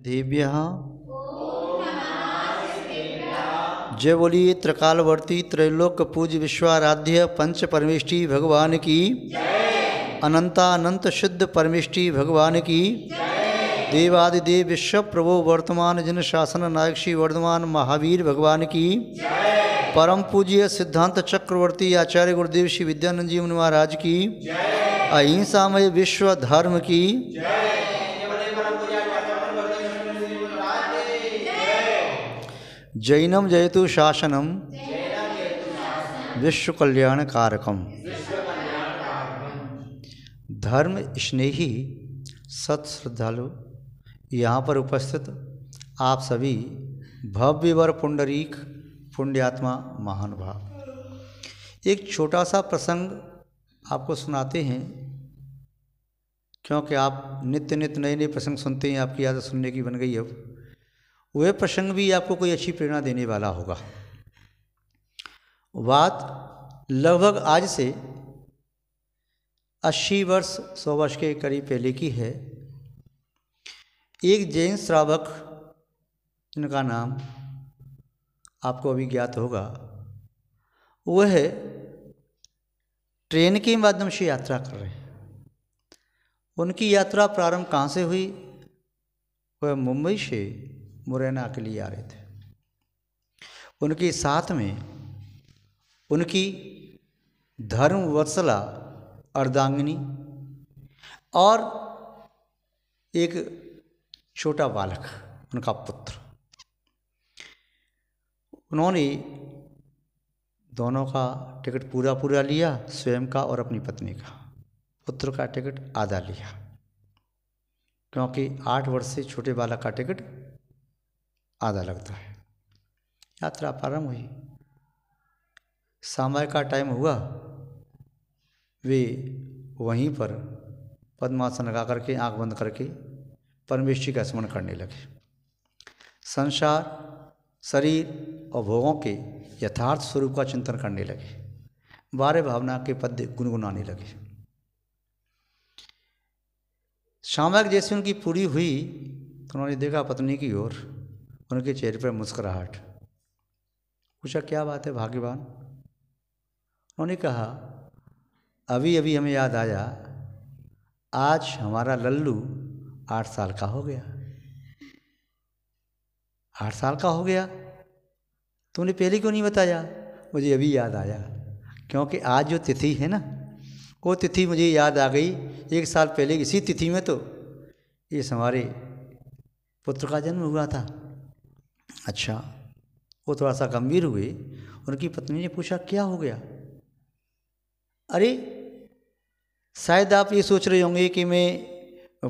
सिद्धिभ्यः। जय बोलिए त्रिकालवर्ती त्रैलोक्य पूज्य विश्वाराध्य पंच परमेष्टि भगवान की। अनंतानंत शुद्ध परमेष्टि भगवान की। देवादिदेव विश्व प्रभु वर्तमान जन शासन नायक श्री वर्धमान महावीर भगवान की। परम पूज्य सिद्धांत चक्रवर्ती आचार्य गुरुदेव श्री विद्यानंद जी महाराज की। अहिंसामय विश्व धर्म की। जैनम जयतु शासनम विश्व कल्याण कारकम। धर्म स्नेही सत श्रद्धालु यहाँ पर उपस्थित आप सभी भव्यवर पुंडरीक पुण्यात्मा महानुभाव, एक छोटा सा प्रसंग आपको सुनाते हैं, क्योंकि आप नित्य नित्य नए नए प्रसंग सुनते हैं, आपकी आदत सुनने की बन गई। अब वह प्रसंग भी आपको कोई अच्छी प्रेरणा देने वाला होगा। बात लगभग आज से 80 वर्ष 100 वर्ष के करीब पहले की है। एक जैन श्रावक, जिनका नाम आपको अभी ज्ञात होगा, वह ट्रेन के माध्यम से यात्रा कर रहे हैं। उनकी यात्रा प्रारंभ कहाँ से हुई? वह मुंबई से मुरैना के लिए आ रहे थे। उनके साथ में उनकी धर्मवत्सला अर्धांगिनी और एक छोटा बालक, उनका पुत्र। उन्होंने दोनों का टिकट पूरा लिया, स्वयं का और अपनी पत्नी का। पुत्र का टिकट आधा लिया, क्योंकि 8 वर्ष से छोटे बालक का टिकट आधा लगता है। यात्रा प्रारंभ हुई, समय का टाइम हुआ, वे वहीं पर पद्मासन लगा करके आंख बंद करके परमेष्टि का स्मरण करने लगे। संसार, शरीर और भोगों के यथार्थ स्वरूप का चिंतन करने लगे। 12 भावना के पद्य गुनगुनाने लगे। सामयिक जैसे उनकी पूरी हुई तो उन्होंने देखा पत्नी की ओर, उनके चेहरे पर मुस्कुराहट। पूछा, क्या बात है भाग्यवान? उन्होंने कहा, अभी अभी हमें याद आया, आज हमारा लल्लू 8 साल का हो गया। 8 साल का हो गया? तुमने पहले क्यों नहीं बताया? मुझे अभी याद आया, क्योंकि आज जो तिथि है ना, वो तिथि मुझे याद आ गई। 1 साल पहले इसी तिथि में तो इस हमारे पुत्र का जन्म हुआ था। अच्छा, वो थोड़ा सा गंभीर हुए। उनकी पत्नी ने पूछा, क्या हो गया? अरे शायद आप ये सोच रहे होंगे कि मैं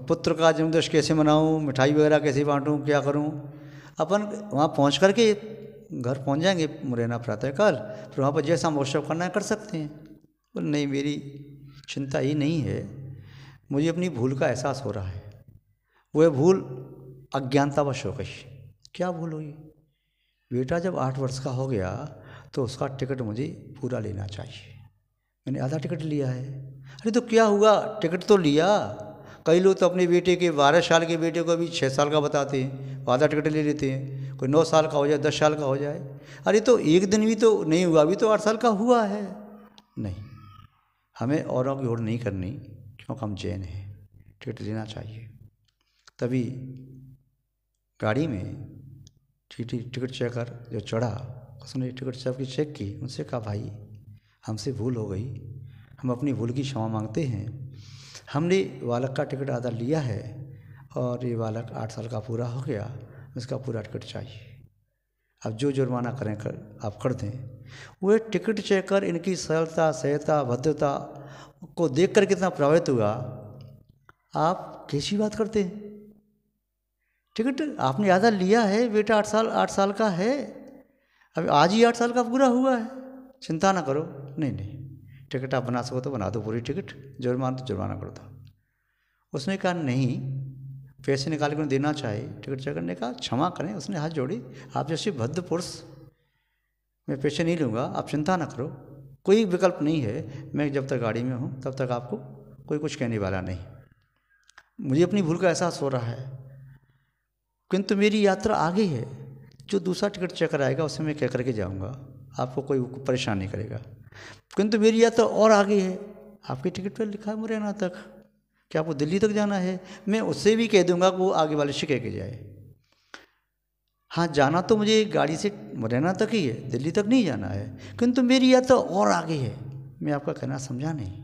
पुत्र का जन्मदिवस कैसे मनाऊं, मिठाई वगैरह कैसे बांटूं, क्या करूं। अपन वहाँ पहुँच करके घर पहुँच जाएंगे मुरैना प्रातःकाल, फिर वहाँ पर जैसा महोत्सव करना है कर सकते हैं। बोले, नहीं, मेरी चिंता ही नहीं है, मुझे अपनी भूल का एहसास हो रहा है। वह भूल अज्ञानतावश हो गई। क्या भूल हुई? बेटा जब 8 वर्ष का हो गया तो उसका टिकट मुझे पूरा लेना चाहिए। मैंने आधा टिकट लिया है। अरे तो क्या हुआ, टिकट तो लिया। कई लोग तो अपने बेटे के 12 साल के बेटे को भी 6 साल का बताते हैं, आधा टिकट ले लेते हैं। कोई 9 साल का हो जाए, 10 साल का हो जाए। अरे तो एक दिन भी तो नहीं हुआ, अभी तो 8 साल का हुआ है। नहीं, हमें औरों की होड़ नहीं करनी, क्योंकि हम जैन हैं, टिकट लेना चाहिए। तभी गाड़ी में टिकट चेकर जो चढ़ा, उसने टिकट सबकी चेक की। उनसे कहा, भाई हमसे भूल हो गई, हम अपनी भूल की क्षमा मांगते हैं। हमने बालक का टिकट आधा लिया है और ये बालक 8 साल का पूरा हो गया, उसका पूरा टिकट चाहिए। अब जो जुर्माना करें आप कर दें। वह टिकट चेकर इनकी सरलता, सहजता, भद्रता को देख कर कितना प्रभावित हुआ। आप कैसी बात करते हैं? टिकट आपने आधा लिया है, बेटा 8 साल का है, अभी आज ही 8 साल का पूरा हुआ है, चिंता ना करो। नहीं, टिकट आप बना सको तो बना दो पूरी टिकट, जुर्माना तो जुर्माना कर दो। उसने कहा, नहीं, पैसे निकाल कर देना चाहिए। टिकट चेकर ने कहा, क्षमा करें, उसने हाथ जोड़ी, आप जैसे भद्र पुरुष, मैं पैसे नहीं लूँगा, आप चिंता ना करो, कोई विकल्प नहीं है। मैं जब तक गाड़ी में हूँ तब तक आपको कोई कुछ कहने वाला नहीं। मुझे अपनी भूल का एहसास हो रहा है। किंतु मेरी यात्रा आगे है, जो दूसरा टिकट चेकर आएगा उससे मैं कह करके जाऊँगा, आपको कोई परेशान नहीं करेगा। किंतु मेरी यात्रा और आगे है, आपके टिकट पर लिखा है मुरैना तक, क्या आपको दिल्ली तक जाना है? मैं उससे भी कह दूंगा कि वो आगे वाले से कह के जाए। हाँ, जाना तो मुझे गाड़ी से मुरैना तक ही है, दिल्ली तक नहीं जाना है, किंतु मेरी यात्रा और आगे है। मैं आपका कहना समझा नहीं?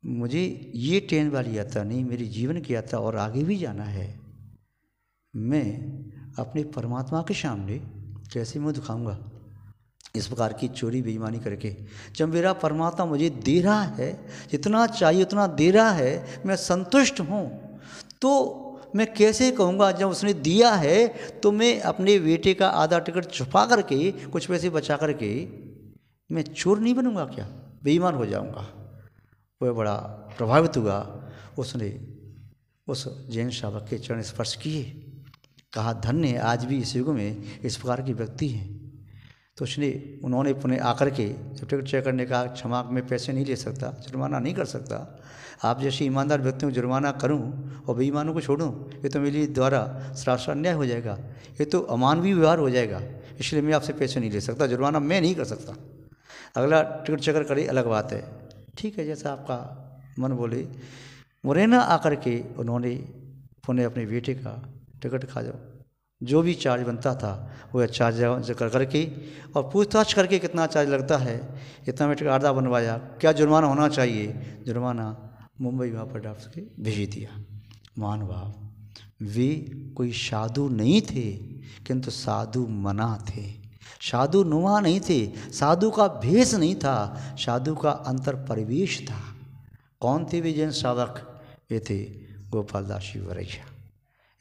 मुझे ये ट्रेन वाली यात्रा नहीं, मेरी जीवन की यात्रा और आगे भी जाना है। मैं अपने परमात्मा के सामने कैसे मुँह दिखाऊंगा इस प्रकार की चोरी बेईमानी करके? जब मेरा परमात्मा मुझे दे रहा है, जितना चाहिए उतना दे रहा है, मैं संतुष्ट हूँ, तो मैं कैसे कहूँगा जब उसने दिया है तो मैं अपने बेटे का आधा टिकट छुपा करके कुछ पैसे बचा करके मैं चोर नहीं बनूंगा क्या? बेईमान हो जाऊंगा। वह बड़ा प्रभावित हुआ, उसने उस जैन शावक के चरण स्पर्श किए, कहा धन्य आज भी इस युग में इस प्रकार की व्यक्ति हैं। तो उन्होंने पुनः आकर के जब टिकट चेक करने का, क्षमा में पैसे नहीं ले सकता, जुर्माना नहीं कर सकता, आप जैसे ईमानदार व्यक्तियों को जुर्माना करूं और बेईमानों को छोड़ूं, ये तो मेरे द्वारा सरासर अन्याय हो जाएगा, ये तो अमानवीय व्यवहार हो जाएगा। इसलिए मैं आपसे पैसे नहीं ले सकता, जुर्माना मैं नहीं कर सकता। अगला टिकट चेकर करे अलग बात है, ठीक है, जैसा आपका मन बोले। मुरैना आकर के उन्होंने पुनः अपने बेटे का टिकट खा जो भी चार्ज बनता था वह चार्ज कर करके और पूछताछ करके कितना चार्ज लगता है, इतना में टिकट आधा बनवाया, क्या जुर्माना होना चाहिए, जुर्माना मुंबई वहाँ पर डॉक्टर के भेज दिया। मान भाव, वे कोई साधु नहीं थे, किंतु साधु मना थे, साधु नुमा नहीं थे, साधु का भेष नहीं था, साधु का अंतर परिवेश था। कौन थे वे जैन श्रावक? वे थे गोपालदास जी वरैया।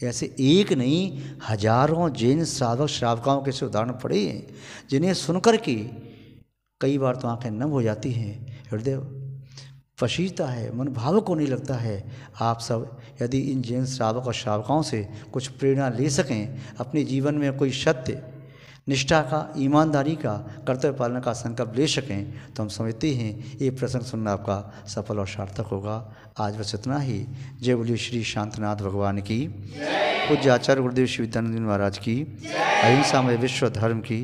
ऐसे एक नहीं हजारों जैन श्रावक श्रावकाओं के से उदाहरण पड़े हैं, जिन्हें सुनकर के कई बार तो आंखें नम हो जाती हैं, हृदय पसीजता है, मन भावुक होने लगता है। आप सब यदि इन जैन श्रावक और श्रावकाओं से कुछ प्रेरणा ले सकें, अपने जीवन में कोई सत्य, निष्ठा का, ईमानदारी का, कर्तव्य पालन का संकल्प ले सकें, तो हम समझते हैं ये प्रसंग सुनना आपका सफल और सार्थक होगा। आज बस इतना ही। जय बोलिए श्री शांतनाथ भगवान की, पूज्य आचार्य गुरुदेव श्री विद्यानंद महाराज की, अहिंसा में विश्व धर्म की।